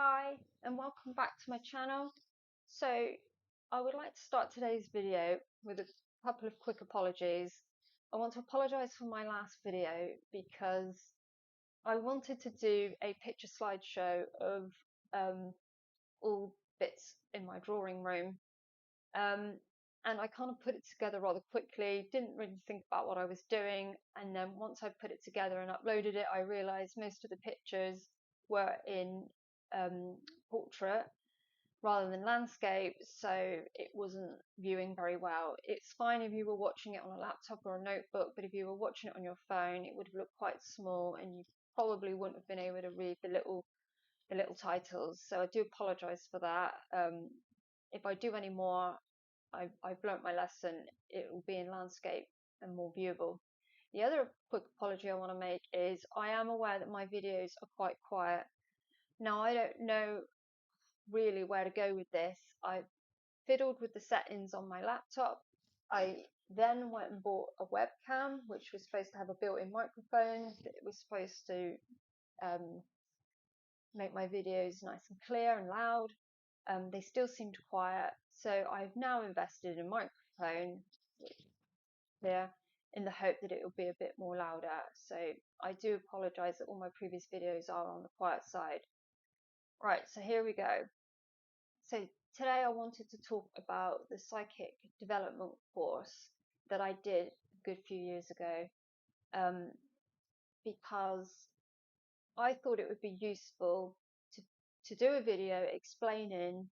Hi and welcome back to my channel. So I would like to start today's video with a couple of quick apologies. I want to apologize for my last video because I wanted to do a picture slideshow of all bits in my drawing room, and I kind of put it together rather quickly, didn't really think about what I was doing, and then once I put it together and uploaded it, I realized most of the pictures were in portrait rather than landscape, so it wasn't viewing very well. It's fine if you were watching it on a laptop or a notebook, but if you were watching it on your phone, it would have looked quite small and you probably wouldn't have been able to read the little titles. So I do apologize for that. If I do any more, I've learnt my lesson. It will be in landscape and more viewable. The other quick apology I want to make is I am aware that my videos are quite quiet. Now, I don't know really where to go with this. I fiddled with the settings on my laptop. I then went and bought a webcam, which was supposed to have a built-in microphone. It was supposed to make my videos nice and clear and loud. They still seemed quiet, so I've now invested in a microphone here in the hope that it will be a bit more louder. So I do apologize that all my previous videos are on the quiet side. Right, so here we go. So today I wanted to talk about the psychic development course that I did a good few years ago, because I thought it would be useful to do a video explaining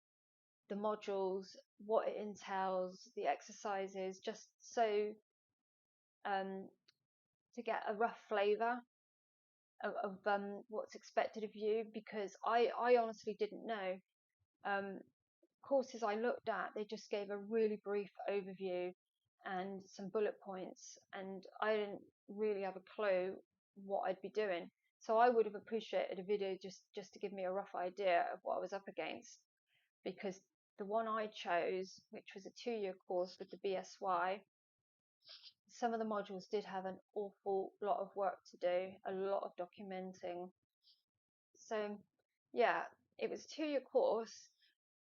the modules, what it entails, the exercises, just so to get a rough flavour of what's expected of you, because I honestly didn't know. Courses I looked at, they just gave a really brief overview and some bullet points, and I didn't really have a clue what I'd be doing. So I would have appreciated a video just to give me a rough idea of what I was up against, because the one I chose, which was a 2-year course with the BSY, some of the modules did have an awful lot of work to do, a lot of documenting. So yeah, it was a 2-year course.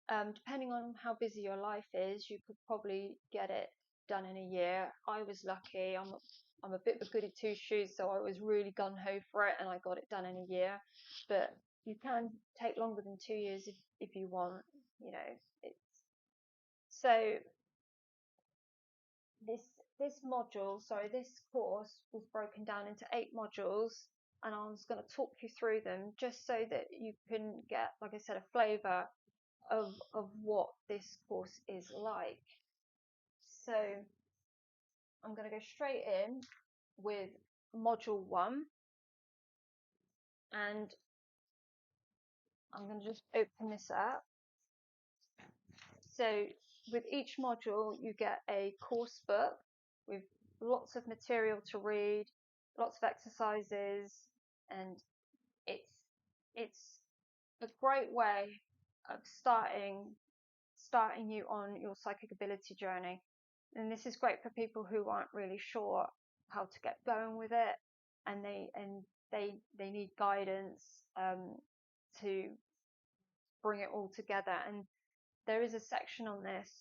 Depending on how busy your life is, you could probably get it done in a year. I was lucky. I'm a bit of a goody two shoes, so I was really gung ho for it, and I got it done in a year. But you can take longer than 2 years if you want. You know, it's so this course was broken down into 8 modules, and I was going to talk you through them just so that you can get, like I said, a flavour of what this course is like. So I'm going to go straight in with module 1, and I'm going to just open this up. So with each module you get a course book with lots of material to read, lots of exercises, and it's a great way of starting you on your psychic ability journey. And this is great for people who aren't really sure how to get going with it, and they need guidance to bring it all together. And there is a section on this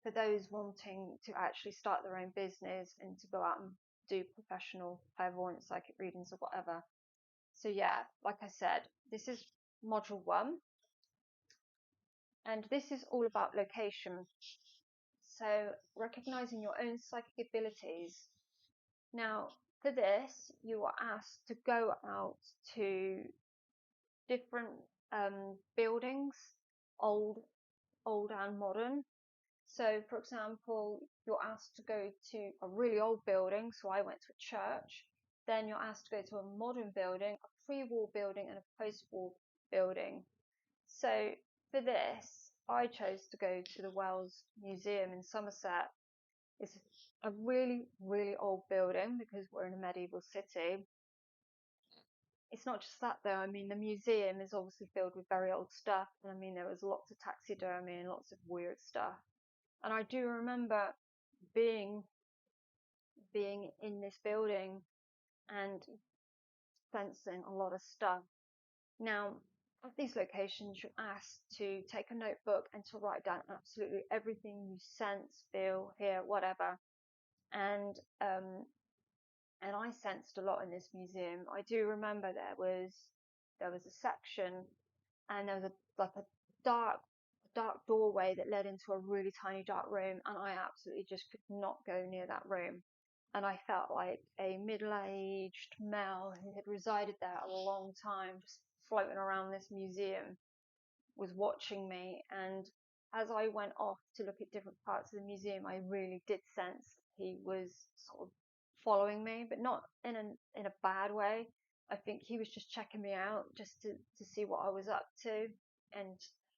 for those wanting to actually start their own business and to go out and do professional clairvoyant psychic readings or whatever. So yeah, like I said, this is module 1, and this is all about location. So recognizing your own psychic abilities. Now, for this, you are asked to go out to different buildings, old and modern. So, for example, you're asked to go to a really old building. So I went to a church. Then you're asked to go to a modern building, a pre-war building, and a post-war building. So for this, I chose to go to the Wells Museum in Somerset. It's a really, really old building because we're in a medieval city. It's not just that though. I mean, the museum is obviously filled with very old stuff. And I mean, there was lots of taxidermy and lots of weird stuff. And I do remember being in this building and sensing a lot of stuff. Now, at these locations, you're asked to take a notebook and to write down absolutely everything you sense, feel, hear, whatever. And I sensed a lot in this museum. I do remember there was a section, and there was a dark doorway that led into a really tiny dark room, and I absolutely just could not go near that room. And I felt like a middle-aged male who had resided there a long time, just floating around this museum, was watching me. And as I went off to look at different parts of the museum, I really did sense he was sort of following me, but not in a bad way. I think he was just checking me out just to see what I was up to. And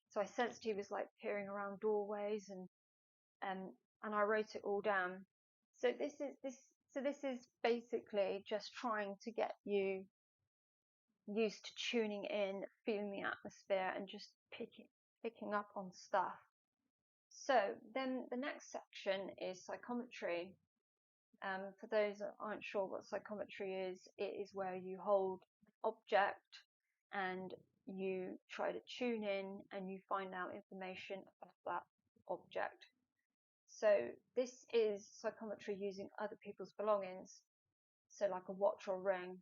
so I sensed he was like peering around doorways, um and I wrote it all down. So this is basically just trying to get you used to tuning in, feeling the atmosphere, and just picking up on stuff. So then the next section is psychometry. For those that aren't sure what psychometry is, it is where you hold an object and you try to tune in and you find out information about that object. So this is psychometry using other people's belongings, so like a watch or ring.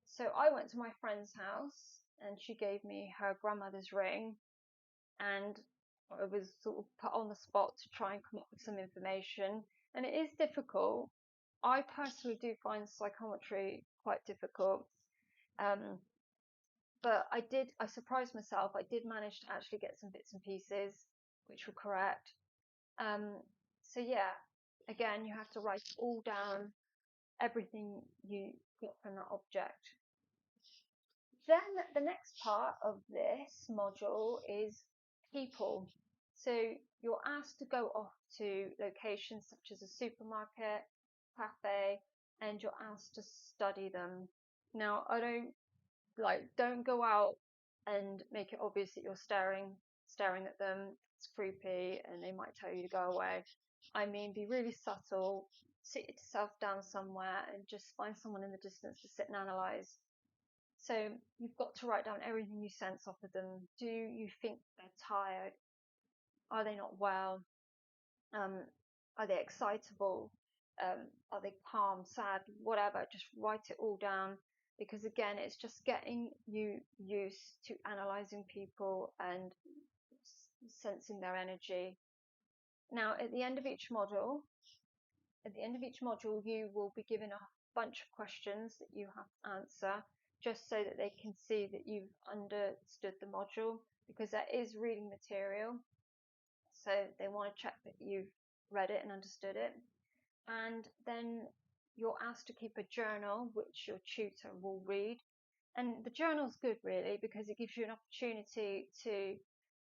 So I went to my friend's house and she gave me her grandmother's ring, and I was sort of put on the spot to try and come up with some information. And it is difficult. I personally do find psychometry quite difficult. But I surprised myself. I did manage to actually get some bits and pieces which were correct. So yeah, again, you have to write all down, everything you get from that object. Then the next part of this module is people. So you're asked to go off to locations such as a supermarket, cafe, and you're asked to study them. Now, don't go out and make it obvious that you're staring at them. It's creepy and they might tell you to go away. I mean, be really subtle, sit yourself down somewhere and just find someone in the distance to sit and analyze. So you've got to write down everything you sense off of them. Do you think they're tired? Are they not well? Are they excitable? Are they calm, sad, whatever? Just write it all down, because again, it's just getting you used to analyzing people and sensing their energy. Now, at the end of each module, you will be given a bunch of questions that you have to answer, just so that they can see that you've understood the module, because there is reading material. So they want to check that you've read it and understood it. And then you're asked to keep a journal, which your tutor will read. And the journal's good, really, because it gives you an opportunity to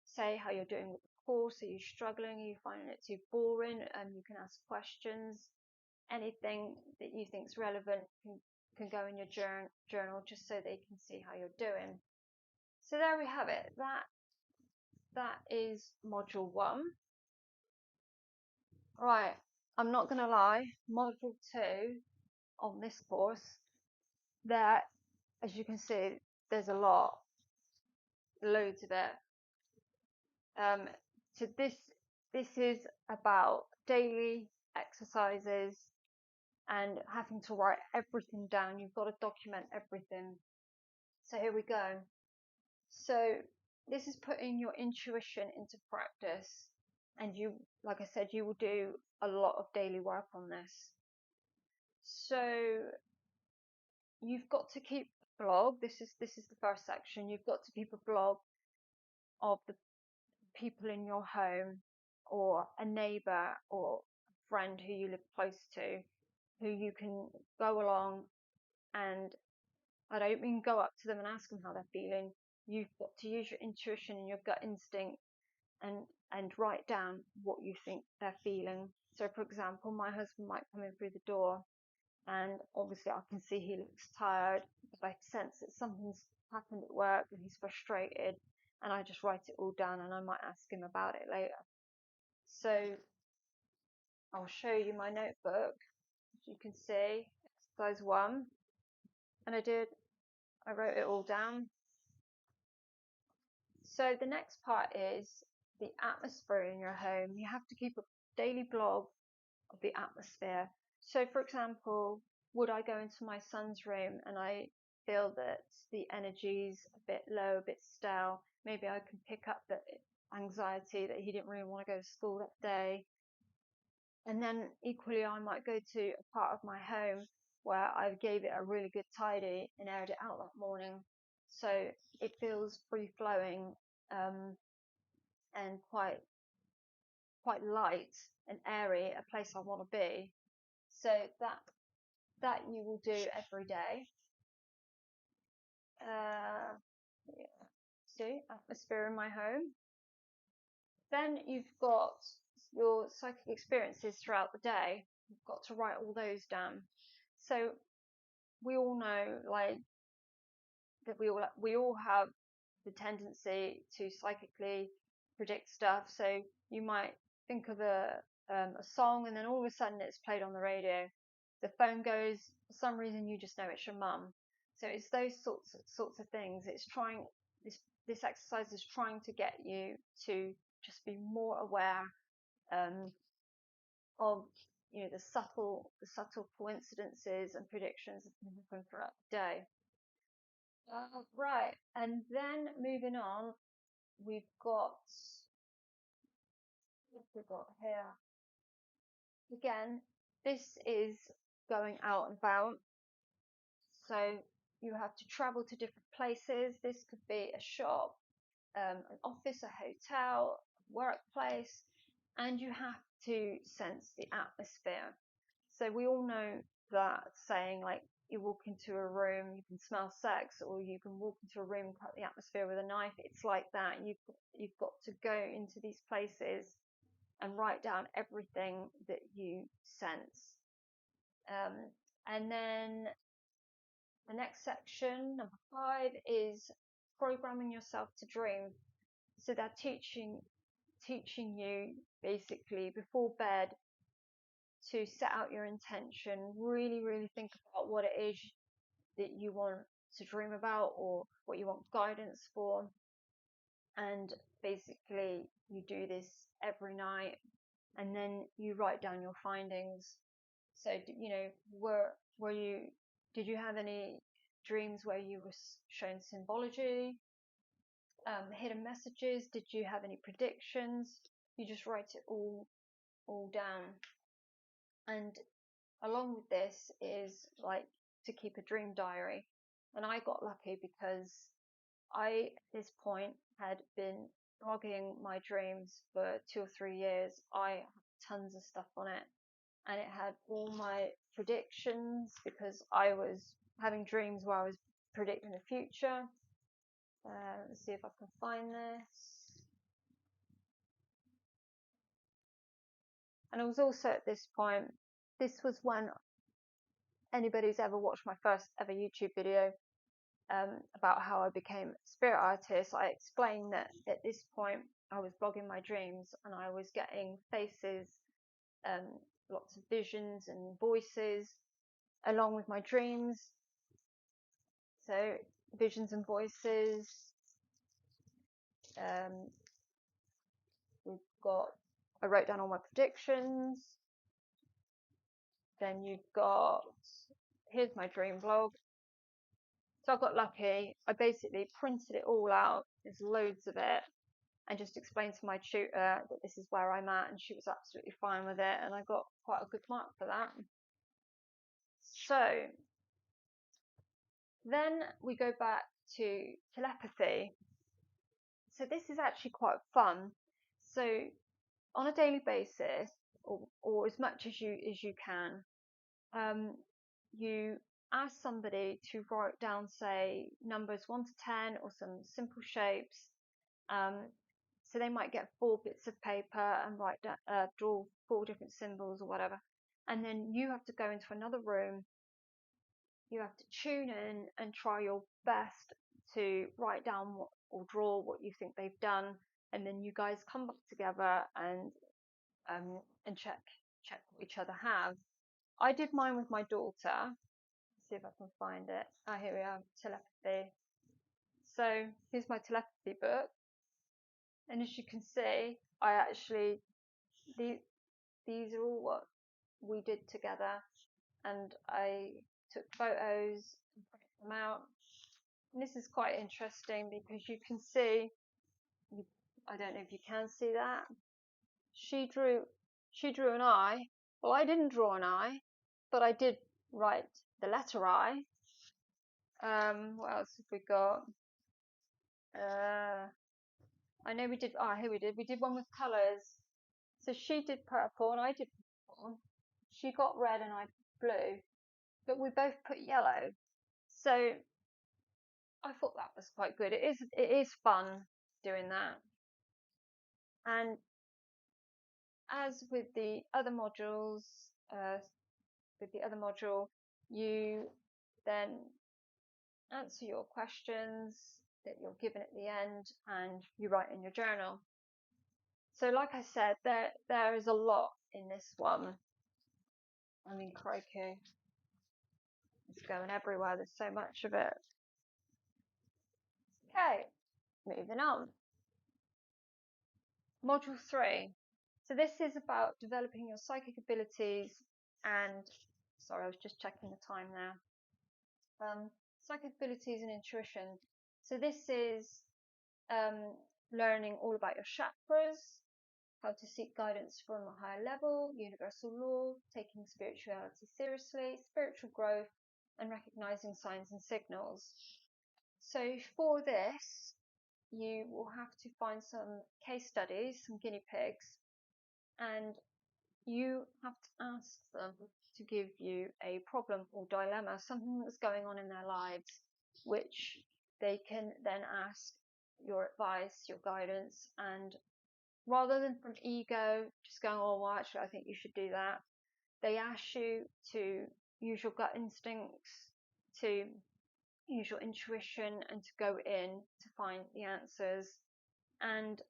say how you're doing with the course. Are you struggling? Are you finding it too boring? You can ask questions. Anything that you think is relevant can go in your journal, just so they can see how you're doing. So there we have it. That is module 1. Right, I'm not going to lie, module 2 on this course, there, as you can see, there's a lot, loads of it. So this is about daily exercises and having to write everything down. You've got to document everything. So here we go. So this is putting your intuition into practice, and you, like I said, you will do a lot of daily work on this. So you've got to keep a blog. This is the first section. You've got to keep a blog of the people in your home, or a neighbour or a friend who you live close to, who you can go along and, I don't mean go up to them and ask them how they're feeling. You've got to use your intuition and your gut instinct and write down what you think they're feeling. So for example, my husband might come in through the door, and obviously I can see he looks tired, but I sense that something's happened at work and he's frustrated, and I just write it all down, and I might ask him about it later. So I'll show you my notebook. As you can see, exercise 1, and I did I wrote it all down. So the next part is the atmosphere in your home. You have to keep a daily blog of the atmosphere. So for example, would I go into my son's room and I feel that the energy's a bit low, a bit stale, maybe I can pick up the anxiety that he didn't really want to go to school that day. And then equally, I might go to a part of my home where I gave it a really good tidy and aired it out that morning. So it feels free flowing and quite light and airy, a place I want to be. So that you will do every day. Yeah. See, atmosphere in my home. Then you've got your psychic experiences throughout the day. You've got to write all those down. So we all know, like, that we all have the tendency to psychically predict stuff. So you might think of a song, and then all of a sudden it's played on the radio. The phone goes. For some reason, you just know it's your mum. So it's those sorts of things. It's trying this exercise is trying to get you to just be more aware of the subtle coincidences and predictions that can happen throughout the day. Right, and then moving on, we've got what we've got here. Again, this is going out and about. So you have to travel to different places. This could be a shop, an office, a hotel, workplace, and you have to sense the atmosphere. So we all know that saying, like, you walk into a room, you can smell sex, or you can walk into a room and cut the atmosphere with a knife. It's like that. You've got to go into these places and write down everything that you sense. And then the next section, number 5, is programming yourself to dream. So they're teaching you basically before bed to set out your intention, really think about what it is that you want to dream about or what you want guidance for. And basically you do this every night, and then you write down your findings. So, did you have any dreams where you were shown symbology, hidden messages? Did you have any predictions? You just write it all down. And along with this is like to keep a dream diary. And I got lucky because I, at this point, had been blogging my dreams for 2 or 3 years. I had tons of stuff on it, and it had all my predictions because I was having dreams where I was predicting the future. Let's see if I can find this. And it was also at this point, this was when anybody who's ever watched my first ever YouTube video about how I became a spirit artist, I explained that at this point I was blogging my dreams and I was getting faces, lots of visions and voices along with my dreams. So visions and voices. We've got, I wrote down all my predictions. Then you've got, here's my dream blog. So I got lucky. I basically printed it all out. There's loads of it. And just explained to my tutor that this is where I'm at, and she was absolutely fine with it, and I got quite a good mark for that. So then we go back to telepathy. So this is actually quite fun. So on a daily basis, or as much as you can, you ask somebody to write down, say, numbers 1 to 10 or some simple shapes. So they might get 4 bits of paper and draw 4 different symbols or whatever. And then you have to go into another room. You have to tune in and try your best to write down or draw what you think they've done. And then you guys come back together and check what each other have. I did mine with my daughter. see if I can find it. Ah, here we are, telepathy. So here's my telepathy book. And as you can see, I actually, these are all what we did together. And I took photos and printed them out. And this is quite interesting because you can see, I don't know if you can see that. She drew an eye. Well, I didn't draw an eye, but I did write the letter I. What else have we got? I know we did. Here we did. We did one with colours. So she did purple and I did purple. She got red and I blue, but we both put yellow. So I thought that was quite good. It is fun doing that. And as with the other modules, you then answer your questions that you're given at the end and you write in your journal. So like I said, there is a lot in this one. I mean, crikey, it's going everywhere. There's so much of it. Okay, moving on. Module 3. So this is about developing your psychic abilities and, sorry, I was just checking the time now. Psychic abilities and intuition. So this is learning all about your chakras, how to seek guidance from a higher level, universal law, taking spirituality seriously, spiritual growth, and recognizing signs and signals. So for this, you will have to find some case studies, some guinea pigs, and you have to ask them to give you a problem or dilemma, something that's going on in their lives, which they can then ask your advice, your guidance, and rather than from ego, just going, oh, well, actually, I think you should do that, they ask you to use your gut instincts, to use your intuition, and to go in to find the answers. And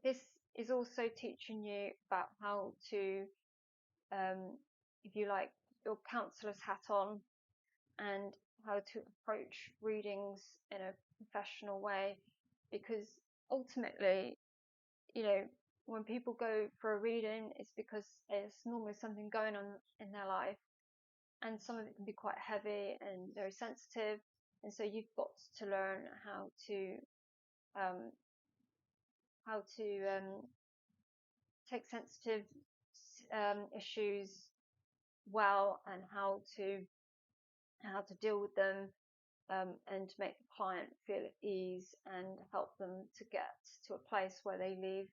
this is also teaching you about how to, if you like, your counselor's hat on, and how to approach readings in a professional way, because ultimately, you know, when people go for a reading, it's because there's normally something going on in their life, and some of it can be quite heavy and very sensitive, and so you've got to learn how to take sensitive issues well, and how to deal with them, and to make the client feel at ease and help them to get to a place where they leave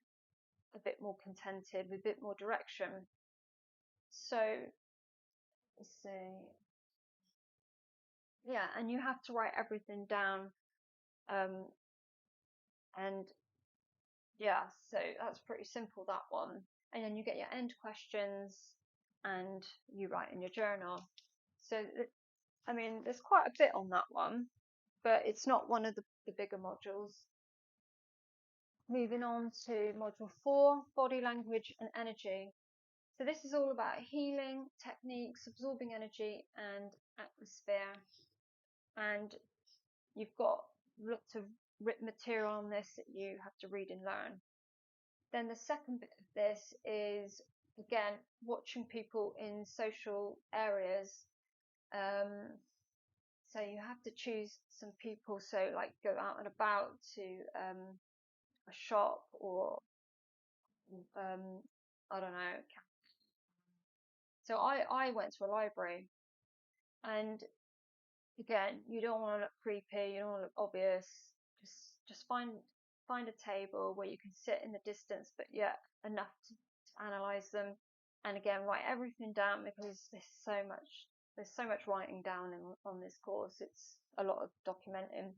a bit more contented, with a bit more direction. So let's see. Yeah, and you have to write everything down, and yeah, so that's pretty simple, that one. And then you get your end questions and you write in your journal. So I mean, there's quite a bit on that one, but it's not one of the bigger modules. Moving on to module 4, body language and energy. So this is all about healing techniques, absorbing energy and atmosphere. And you've got lots of written material on this that you have to read and learn. Then the second bit of this is, again, watching people in social areas. So you have to choose some people, so like go out and about to a shop, or I don't know. So I went to a library, and again, you don't want to look creepy, you don't want to look obvious. Just find a table where you can sit in the distance, but yet enough to analyze them. And again, write everything down, because there's so much writing down on this course. It's a lot of documenting.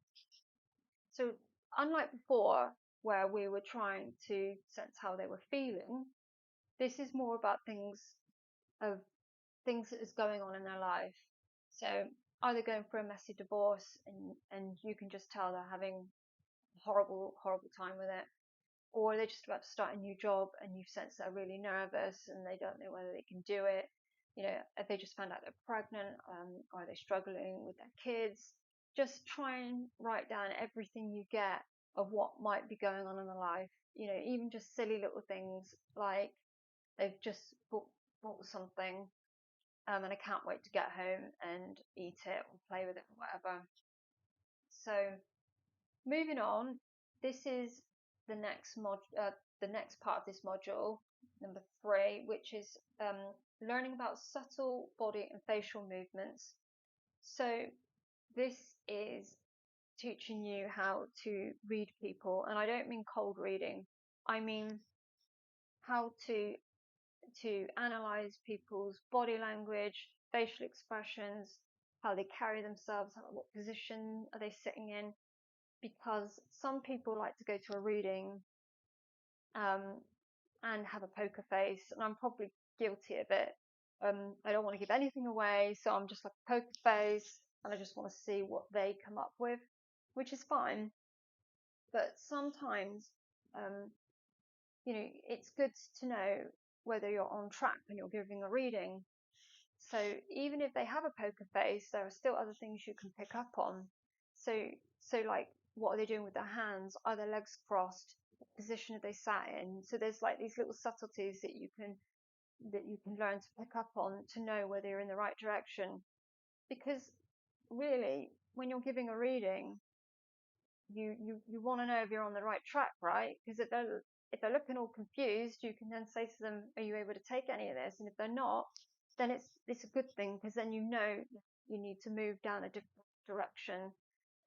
So unlike before, where we were trying to sense how they were feeling, this is more about things that is going on in their life. So either going through a messy divorce, and you can just tell they're having a horrible time with it, or they're just about to start a new job and you sense they're really nervous and they don't know whether they can do it, you know, if they just found out they're pregnant, are they struggling with their kids? Just try and write down everything you get of what might be going on in their life. You know, even just silly little things like they've just bought something, and I can't wait to get home and eat it or play with it or whatever. So moving on, this is the next the next part of this module, number 3, which is learning about subtle body and facial movements. So this is teaching you how to read people, and I don't mean cold reading. I mean how to analyze people's body language, facial expressions, how they carry themselves, what position are they sitting in, because some people like to go to a reading and have a poker face, and I'm probably guilty of it. I don't want to give anything away, so I'm just like a poker face, and I just want to see what they come up with, which is fine. But sometimes, you know, it's good to know whether you're on track when you're giving a reading. So even if they have a poker face, there are still other things you can pick up on. So like, what are they doing with their hands? Are their legs crossed? What position are they sat in? So there's like these little subtleties that you can learn to pick up on to know whether you're in the right direction. Because really, when you're giving a reading, you want to know if you're on the right track, right? Because if they're looking all confused, you can then say to them, "Are you able to take any of this?" And if they're not, then it's a good thing, because then you know you need to move down a different direction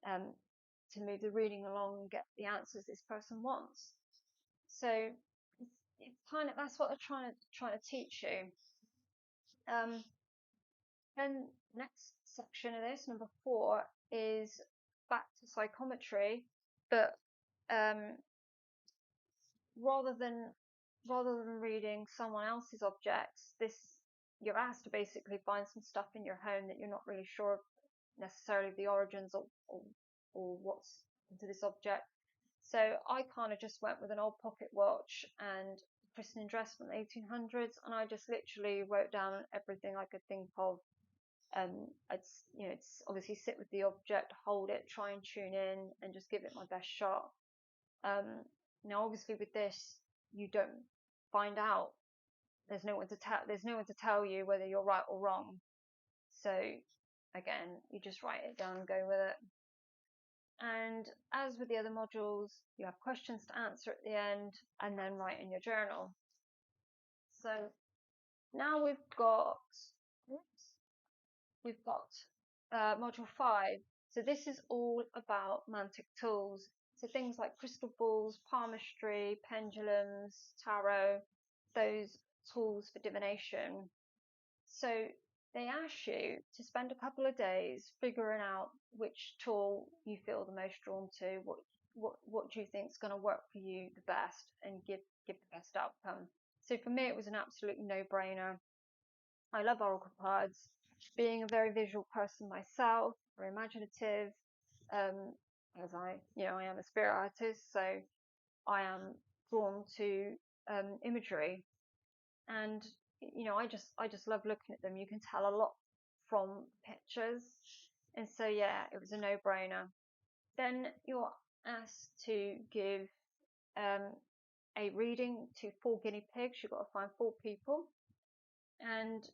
to move the reading along and get the answers this person wants. So it's kind of, that's what they're trying to teach you. Then next section of this, number 4, is back to psychometry, but rather than reading someone else's objects, you're asked to basically find some stuff in your home that you're not really sure necessarily the origins or what's into this object. So I kind of just went with an old pocket watch and christening dress from the 1800s, and I just literally wrote down everything I could think of. It's obviously sit with the object, hold it, try and tune in, and just give it my best shot. Now, obviously, with this, you don't find out. There's no one to tell you whether you're right or wrong. So, again, you just write it down and go with it. And as with the other modules, you have questions to answer at the end, and then write in your journal. So now we've got module 5. So this is all about mantic tools. So things like crystal balls, palmistry, pendulums, tarot, those tools for divination. So they ask you to spend a couple of days figuring out which tool you feel the most drawn to, what do you think is going to work for you the best and give the best outcome. So for me, it was an absolute no-brainer. I love oracle cards. Being a very visual person myself, very imaginative, as I am a spirit artist, so I am drawn to imagery, and I just love looking at them. You can tell a lot from pictures, and so yeah, it was a no-brainer. Then you're asked to give a reading to 4 guinea pigs. You've got to find 4 people, and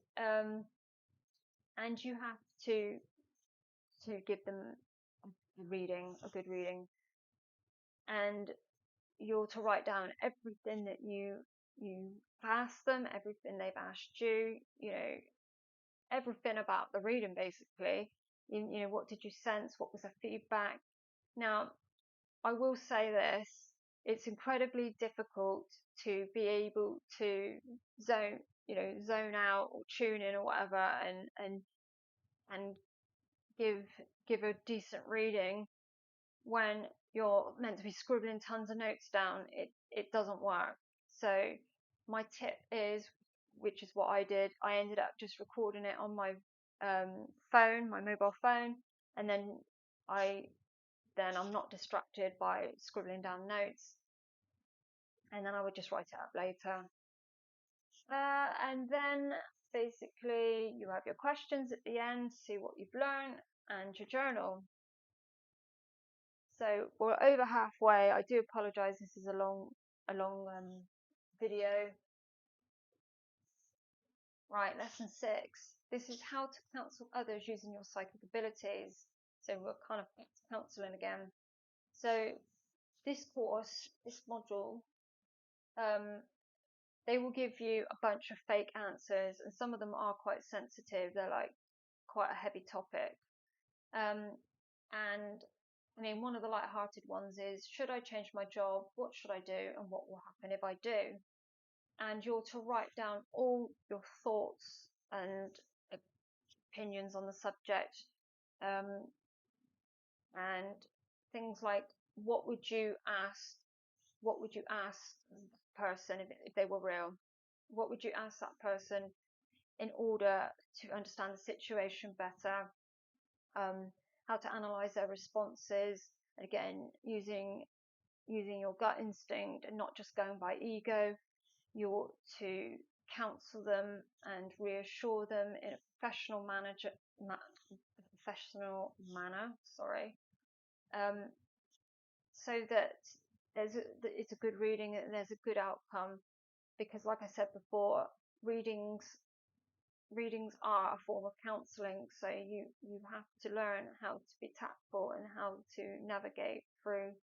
you have to give them a good reading, and you're to write down everything that you asked them, everything they've asked you, everything about the reading, basically. What did you sense? What was the feedback? Now, I will say this: it's incredibly difficult to be able to zone out or tune in or whatever, and give a decent reading when you're meant to be scribbling tons of notes down. It doesn't work. So my tip is, which is what I did, I ended up just recording it on my phone, my mobile phone, and then I'm not distracted by scribbling down notes, and then I would just write it up later. And then basically you have your questions at the end, see what you've learned, and your journal. So we're over halfway. I do apologize, this is a long video. Right, lesson 6. This is how to counsel others using your psychic abilities. So we're kind of back to counseling again. So this course, this module, they will give you a bunch of fake answers, and some of them are quite sensitive. They're like quite a heavy topic. And I mean, one of the light-hearted ones is, should I change my job? What should I do? And what will happen if I do? And you're to write down all your thoughts and opinions on the subject, and things like, what would you ask the person if they were real? What would you ask that person in order to understand the situation better? How to analyze their responses, again using your gut instinct and not just going by ego. You're to counsel them and reassure them in a professional manner, so that it's a good reading and there's a good outcome. Because like I said before, readings are a form of counseling, so you have to learn how to be tactful and how to navigate through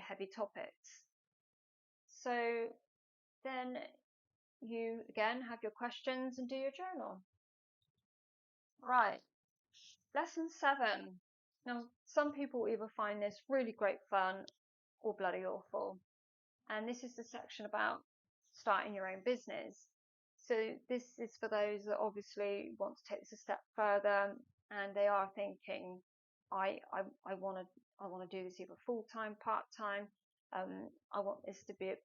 heavy topics. So then you again have your questions and do your journal. Right, lesson 7. Now some people either find this really great fun or bloody awful, and this is the section about starting your own business. So this is for those that obviously want to take this a step further and they are thinking, I want to do this either full-time, part-time. I want this to be a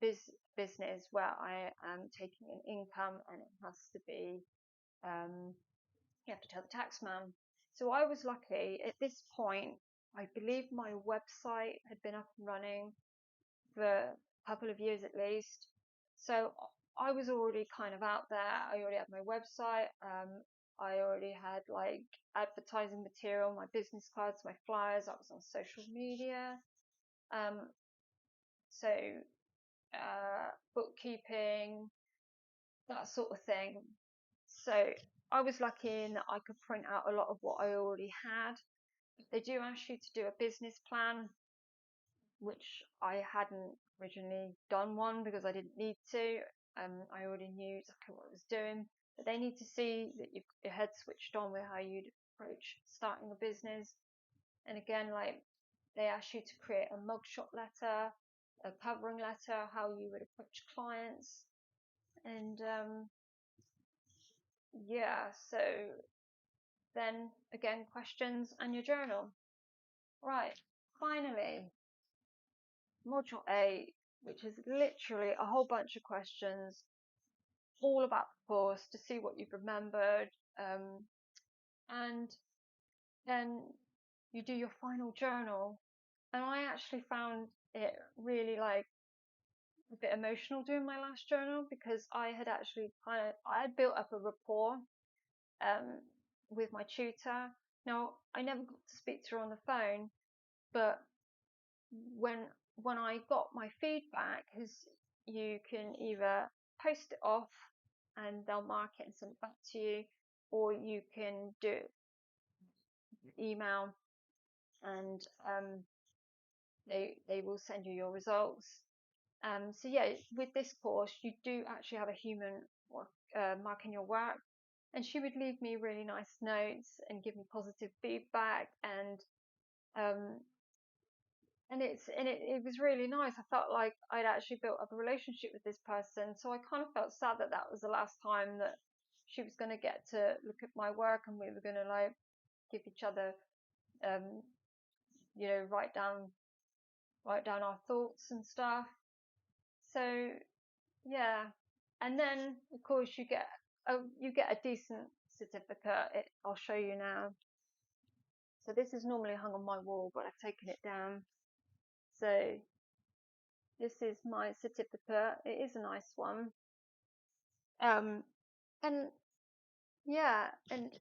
business where I am taking an income, and it has to be, you have to tell the tax man. So I was lucky at this point. I believe my website had been up and running for a couple of years at least. So I was already kind of out there. I already had my website. I already had like advertising material, my business cards, my flyers. I was on social media. So bookkeeping, that sort of thing. So I was lucky in that I could print out a lot of what I already had. They do ask you to do a business plan, which I hadn't originally done one because I didn't need to. I already knew exactly what I was doing, but they need to see that your head switched on with how you'd approach starting a business. And again, like, they ask you to create a mugshot letter, a covering letter, how you would approach clients, and yeah. So then again, questions and your journal. Right, finally, module 8, which is literally a whole bunch of questions all about the course to see what you've remembered, and then you do your final journal. And I actually found it really like a bit emotional doing my last journal, because I had actually I had built up a rapport with my tutor. Now I never got to speak to her on the phone, but when I got my feedback, because you can either post it off and they'll mark it and send it back to you, or you can do it email, and they will send you your results. So yeah, with this course you do actually have a human marking your work, and she would leave me really nice notes and give me positive feedback, and it was really nice. I felt like I'd actually built up a relationship with this person, so I kind of felt sad that that was the last time that she was going to get to look at my work, and we were going to like give each other, write down our thoughts and stuff. So yeah, and then of course you get a decent certificate. I'll show you now. So this is normally hung on my wall, but I've taken it down. So this is my certificate. It is a nice one. And yeah, and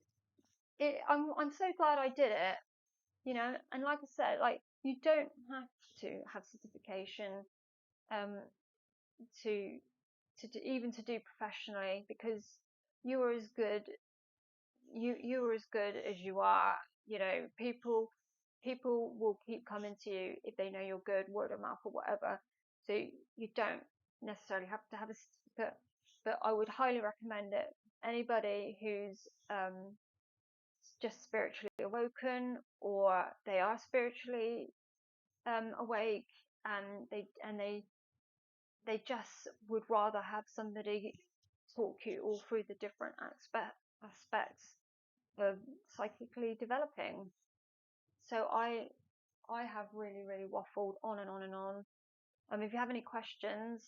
I'm so glad I did it, you know. And like I said, like you don't have to have certification um to even to do professionally, because you are as good you are as good as you are. You know, people will keep coming to you if they know you're good, word of mouth or whatever. So you don't necessarily have to have a certificate, but I would highly recommend it. Anybody who's just spiritually awoken, or they are spiritually awake, and they just would rather have somebody talk you all through the different aspects of psychically developing. So I have really waffled on and on and on. If you have any questions,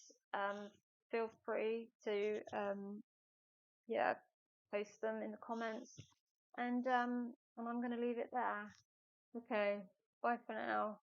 feel free to yeah, post them in the comments, and I'm going to leave it there. Okay, bye for now.